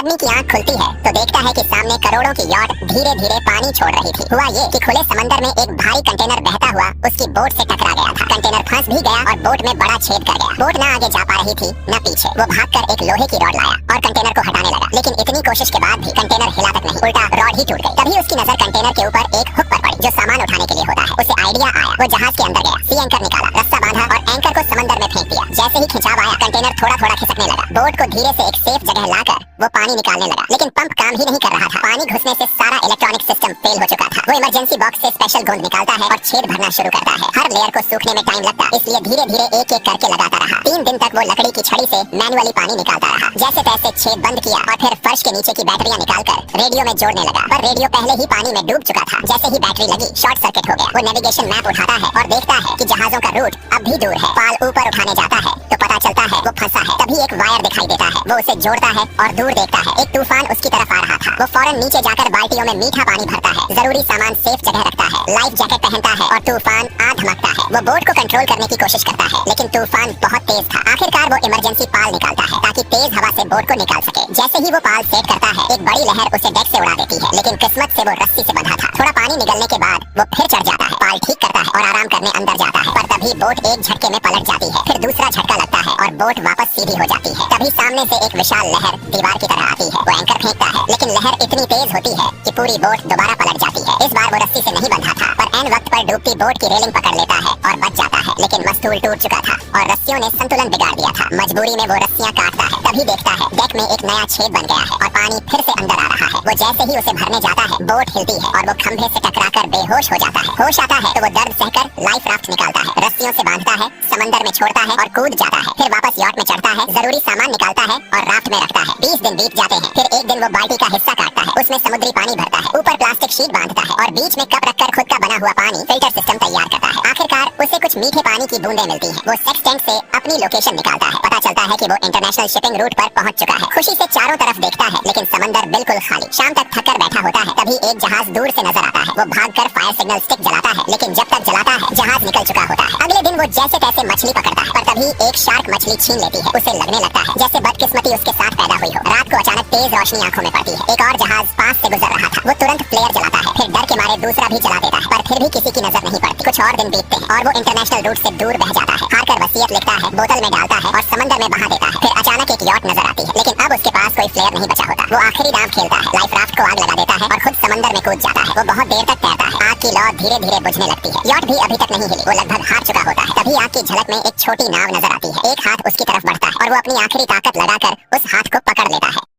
आदमी की आंख खुलती है तो देखता है कि सामने करोड़ों की यॉट धीरे धीरे पानी छोड़ रही थी। हुआ ये कि खुले समंदर में एक भारी कंटेनर बहता हुआ उसकी बोट से टकरा गया था। कंटेनर फंस भी गया और बोट में बड़ा छेद कर गया। बोट न आगे जा पा रही थी न पीछे। वो भागकर एक लोहे की रॉड लाया और कंटेनर को हटाने लगा, लेकिन इतनी कोशिश के बाद भी कंटेनर हिला तक नहीं, उल्टा रॉड ही टूट गई। तभी उसकी नजर कंटेनर के ऊपर एक हुक पर पड़ी जो सामान उठाने के लिए होता है। उसे आइडिया आया, वो जहाज के अंदर गया, सी एंकर निकाला, रस्सा बांधा और एंकर को समंदर में फेंक दिया। जैसे ही खिंचाव आया कंटेनर थोड़ा थोड़ा खिसकने लगा। बोट को धीरे से एक सेफ जगह लाकर वो पानी निकालने लगा, लेकिन पंप काम ही नहीं कर रहा था। पानी घुसने से सारा इलेक्ट्रॉनिक सिस्टम फेल हो चुका था। वो इमरजेंसी बॉक्स से स्पेशल गोंद निकालता है और छेद भरना शुरू करता है। हर लेयर को सूखने में टाइम लगता, इसलिए धीरे धीरे एक एक करके लगाता रहा। 3 दिन तक वो लकड़ी की छड़ी से मैनुअली पानी निकालता रहा। जैसे तैसे छेद बंद किया और फिर फर्श के नीचे की बैटरियां निकालकर रेडियो में जोड़ने लगा, पर रेडियो पहले ही पानी में डूब चुका था। जैसे ही बैटरी लगी शॉर्ट सर्किट हो गया। वो नेविगेशन मैप उठाता है और देखता है कि जहाजों का रूट अब भी दूर है। पाल ऊपर उठाने जाता है तो पता चलता है वो फंसा है। तभी एक वायर दिखाई देता है, वो उसे जोड़ता है और दूर देखता है एक तूफान उसकी तरफ आ रहा था। वो फौरन नीचे जाकर बाल्टियों में मीठा पानी भरता है, जरूरी सामान सेफ जगह रखता है, लाइफ जैकेट पहनता है और तूफान आ धमकता है। वो बोट को कंट्रोल करने की कोशिश करता है, लेकिन तूफान बहुत तेज था। आखिरकार वो इमरजेंसी पाल निकालता है ताकि तेज हवा से बोट को निकाल सके। जैसे ही वो पाल सेट करता है एक बड़ी लहर उसे डेक से उड़ा देती है, लेकिन किस्मत से वो रस्सी से बंधा था। थोड़ा पानी निकलने के बाद वो फिर चढ़ जाता है, पाल ठीक करता है और आराम करने अंदर जाता है। पर तभी बोट एक झटके में पलट जाती है, फिर दूसरा झटका लगता है और बोट वापस सीधी हो जाती है। तभी सामने से एक विशाल लहर दीवार की तरह आती है। वो एंकर फेंकता है, लेकिन लहर इतनी तेज होती है कि पूरी बोट दोबारा पलट जाती है। इस बार वो रस्सी से नहीं बंधा था, पर ऐन वक्त पर डूबती बोट की रेलिंग पकड़ लेता है और बच जाता है। लेकिन मस्तूल टूट चुका था और रस्सियों ने संतुलन बिगाड़ दिया था। मजबूरी में वो रस्सियां काटता है, तभी देखता है डेक में एक नया छेद बन गया है और पानी फिर से अंदर आ रहा है। वो जैसे ही उसे भरने जाता है बोट हिलती है और वो खंभे से टकराकर बेहोश हो जाता है। होश आता है तो वो दर्द सहकर लाइफ राफ्ट निकालता है, रस्सियों से बांधता है, समंदर में छोड़ता है और कूद जाता है। फिर वापस यॉट में चढ़ता है, जरूरी सामान निकालता है और राफ्ट में रखता है। 20 दिन बीत जाते हैं। फिर एक दिन वो बाल्टी का हिस्सा काटता है, उसमें समुद्री पानी भरता है, ऊपर प्लास्टिक शीट बांधता है और बीच में कप रखकर खुद का बना हुआ पानी फिल्टर सिस्टम तैयार करता है। आखिरकार उसे कुछ मीठे पानी की बूंदें मिलती हैं। वो सेक्स टैंक से अपनी लोकेशन निकालता है। पता चलता है कि वो इंटरनेशनल शिपिंग रूट पर पहुंच चुका है। खुशी से चारों तरफ देखता है, लेकिन समंदर बिल्कुल खाली। शाम तक थककर बैठा होता है, तभी एक जहाज दूर से नजर आता है। वो भागकर फायर सिग्नल स्टिक जलाता है, लेकिन जब तक जलाता है जहाज निकल चुका होता है। अगले दिन वो जैसे तैसे मछली पकड़ता है, पर तभी एक शार्क मछली छीन लेती है। उसे लगने लगता है जैसे बदकिस्मती उसके साथ पैदा हुई हो। रात को अचानक तेज रोशनी आंखों में पड़ती है। एक और जहाज पास से गुजर रहा था। वो तुरंत फ्लेयर जलाता है, फिर डर के मारे दूसरा भी जला देता है, पर फिर भी किसी की नजर नहीं पड़ती। कुछ और दिन बीतते हैं और वो इंटरनेशनल रूट से दूर बह जाता है। हारकर वसीयत लिखता है, बोतल में डालता है और समंदर में बहा देता है। फिर अचानक एक यॉट नजर आती है, लेकिन अब उसके पास कोई फ्लेयर नहीं बचा होता। वो आखिरी दांव खेलता है, लाइफ राफ्ट को आग लगा देता है और खुद समंदर में कूद जाता है। वो बहुत देर तक तैरता है, आग की लौ धीरे धीरे बुझने लगती है। यॉट भी अभी तक नहीं हिली, वो लगभग हार चुका होता है। तभी आग की झलक में एक छोटी नाव नजर आती है। एक हाथ उसकी तरफ बढ़ता है और वो अपनी आखिरी ताकत लगाकर उस हाथ को पकड़ लेता है।